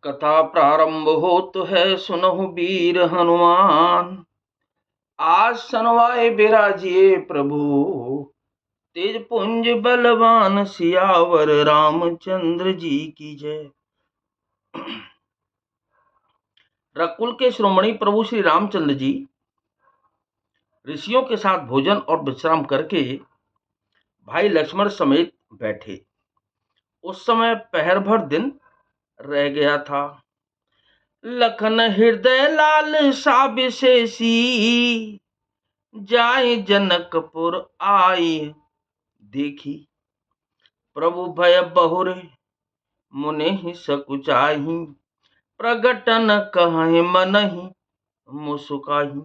कथा प्रारंभ होत है सुनहु वीर हनुमान। आज सनवाए बिराजिए प्रभु, तेज पुंज बलवान सियावर रामचंद्र जी की जय। रकुल के श्रोमणी प्रभु श्री रामचंद्र जी ऋषियों के साथ भोजन और विश्राम करके भाई लक्ष्मण समेत बैठे। उस समय पहर भर दिन रह गया था। लखन हृदय लाल सा विशेषी, जाए जनकपुर आई देखी। प्रभु भय बहुर मुने ही सकुचाही, प्रगटन कहे मनहि मुसुकाही।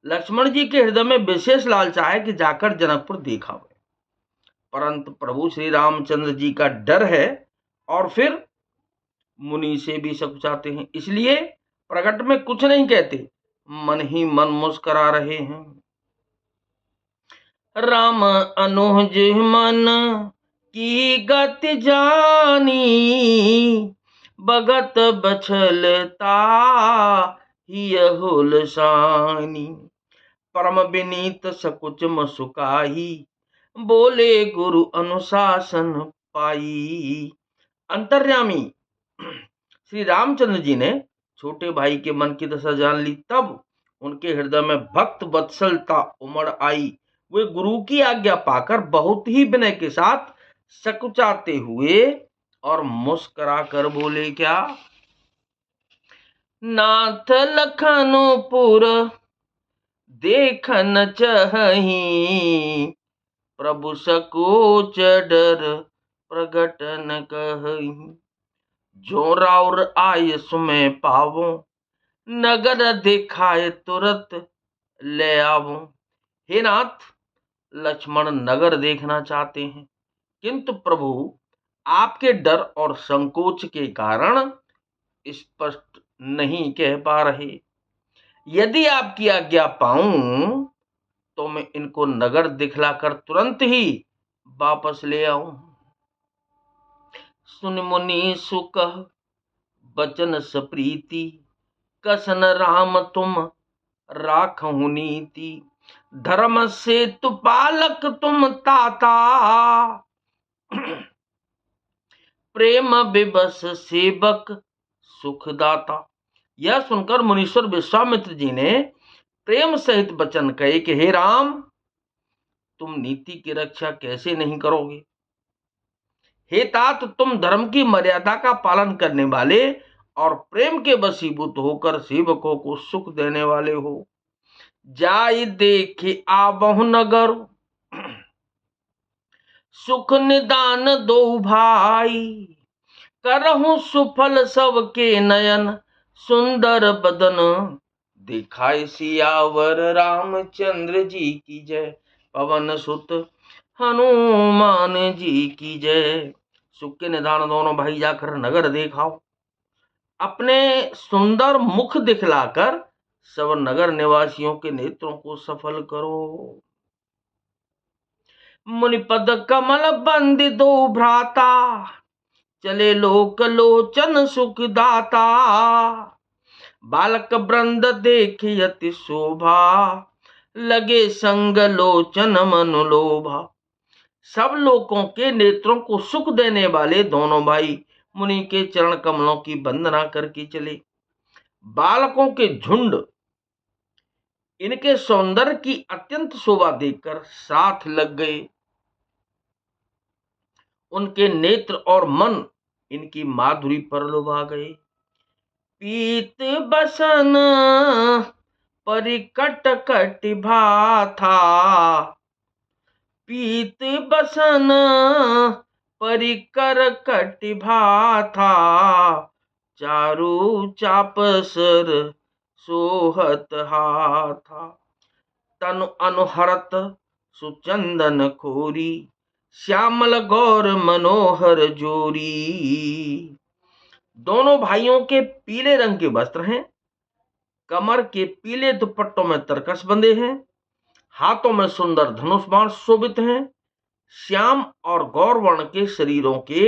लक्ष्मण जी के हृदय में विशेष लालसा है कि जाकर जनकपुर देखा हुए, परंतु प्रभु श्री रामचंद्र जी का डर है और फिर मुनि से भी सकुचाते हैं, इसलिए प्रकट में कुछ नहीं कहते, मन ही मन मुस्करा रहे हैं। राम अनुज मन की गति जानी, बगत बछलता हिय हुलसानी। परम विनीत सकुच मसुकाही, बोले गुरु अनुशासन पाई। अंतर्यामी श्री रामचंद्र जी ने छोटे भाई के मन की दशा जान ली, तब उनके हृदय में भक्त वत्सलता उमड़ आई। वे गुरु की आज्ञा पाकर बहुत ही विनय के साथ सकुचाते हुए और मुस्कुरा कर बोले, क्या नाथ लखनपुर देखन चही, प्रभु सकोच डर प्रगट न कही। जो राउर आय सुमय पावो, नगर दिखाए तुरत ले आवो। हे नाथ, लक्ष्मण नगर देखना चाहते हैं, किंतु प्रभु आपके डर और संकोच के कारण स्पष्ट नहीं कह पा रहे। यदि आपकी आज्ञा पाऊं तो मैं इनको नगर दिखलाकर तुरंत ही वापस ले आऊं। सुन मुनि सुकह बचन सप्रीति, कसन राम तुम राखहु नीति। धर्म से तु पालक तुम ताता, प्रेम विवश सेवक सुखदाता। यह सुनकर मुनीश्वर विश्वामित्र जी ने प्रेम सहित वचन कहे कि हे राम, तुम नीति की रक्षा कैसे नहीं करोगे। हे तात, तुम धर्म की मर्यादा का पालन करने वाले और प्रेम के वशीभूत होकर सेवकों को सुख देने वाले हो। जाई देखे आबहु नगर, सुख निदान दो भाई। करहु सुफल सबके नयन, सुंदर बदन दिखाई सियावर रामचंद्र जी की जय। पवन सुत हनुमान जी की जय। सुख के निदान दोनों भाई जाकर नगर देखाओ, अपने सुंदर मुख दिखलाकर सब नगर निवासियों के नेत्रों को सफल करो। मुनिपद कमल बंदी दो भ्राता, चले लोक लोचन सुखदाता। बालक वृंद देखे अति शोभा, लगे संग लोचन मनु लोभा। सब लोगों के नेत्रों को सुख देने वाले दोनों भाई मुनि के चरण कमलों की वंदना करके चले। बालकों के झुंड इनके सौंदर्य की अत्यंत शोभा देखकर साथ लग गए। उनके नेत्र और मन इनकी माधुरी पर लुभा गए। पीत बसन परिकट कटिभा था, पीत बसन परिकर कटिभा था। चारु चापसर सोहत हाथा, तनु अनुहरत सुचंदन खोरी। श्यामल गौर मनोहर जोरी। दोनों भाइयों के पीले रंग के वस्त्र हैं, कमर के पीले दुपट्टों में तरकस बंधे हैं, हाथों में सुंदर धनुष बाण शोभित हैं। श्याम और गौर वर्ण के शरीरों के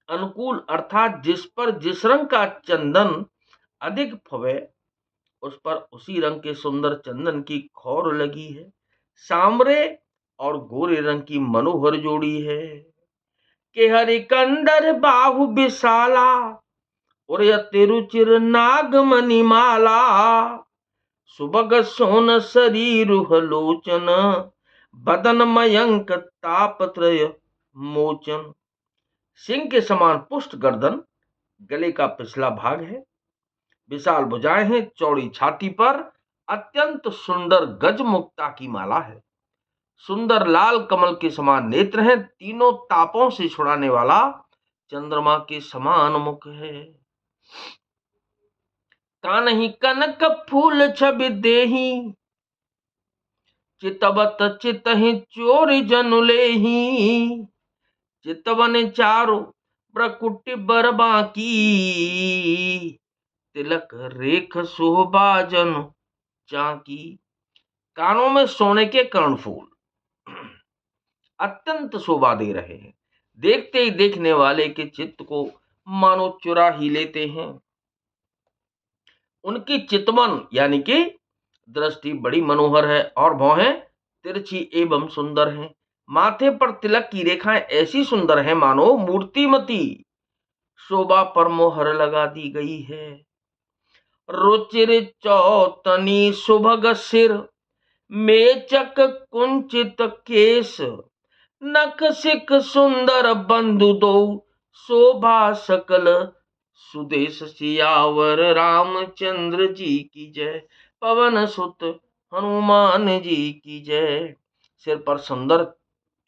अनुकूल अर्थात जिस पर जिस रंग का चंदन अधिक फवे, उस पर उसी रंग के सुंदर चंदन की खौर लगी है। सांवरे और गोरे रंग की मनोहर जोड़ी है। के हरिकंदर बाहु विशाला और तिरुचिर नागमणि माला, सुबग सोन शरीर लोचन, बदन मयंक तापत्रय मोचन। सिंह के समान पुष्ट गर्दन, गले का पिछला भाग है, विशाल भुजाएं हैं, चौड़ी छाती पर अत्यंत सुंदर गजमुक्ता की माला है। सुंदर लाल कमल के समान नेत्र हैं, तीनों तापों से छुड़ाने वाला चंद्रमा के समान मुख है। कान्ही कनक फूल छवि देही, चितवत चितहि चोरी जनु लेही, चितवन चारो प्रकुटि बरबा की, तिलक रेख शोभा जनु चाकी। कानों में सोने के कर्णफूल अत्यंत शोभा दे रहे हैं, देखते ही देखने वाले के चित्त को मानो चुरा ही लेते हैं। उनकी चितवन यानी कि दृष्टि बड़ी मनोहर है और भौहें तिरछी एवं सुंदर हैं। माथे पर तिलक की रेखाएं ऐसी सुंदर हैं मानो मूर्तिमती शोभा पर मोहर लगा दी गई है। रुचिर चौतनी सुभग सिर, मेचक कुंचित केश, नख सिख सुंदर बंधु दो, शोभा सकल सुदेश सियावर रामचंद्र जी की जय, पवन सुत हनुमान जी की जय। सिर पर सुंदर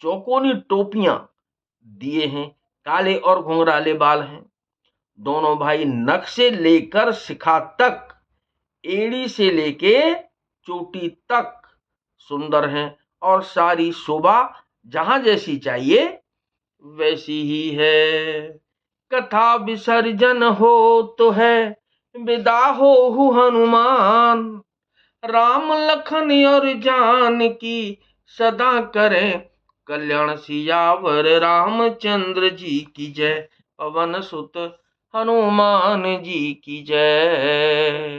चौकोनी टोपियां दिए हैं, काले और घुंघराले बाल हैं। दोनों भाई नख से लेकर शिखा तक, एड़ी से लेके चोटी तक सुंदर हैं और सारी शोभा जहां जैसी चाहिए वैसी ही है। कथा विसर्जन हो तो है, विदा हो हनुमान, राम लखन और जानकी सदा करें कल्याण, सियावर रामचंद्र जी की जय, पवन सुत हनुमान जी की जय।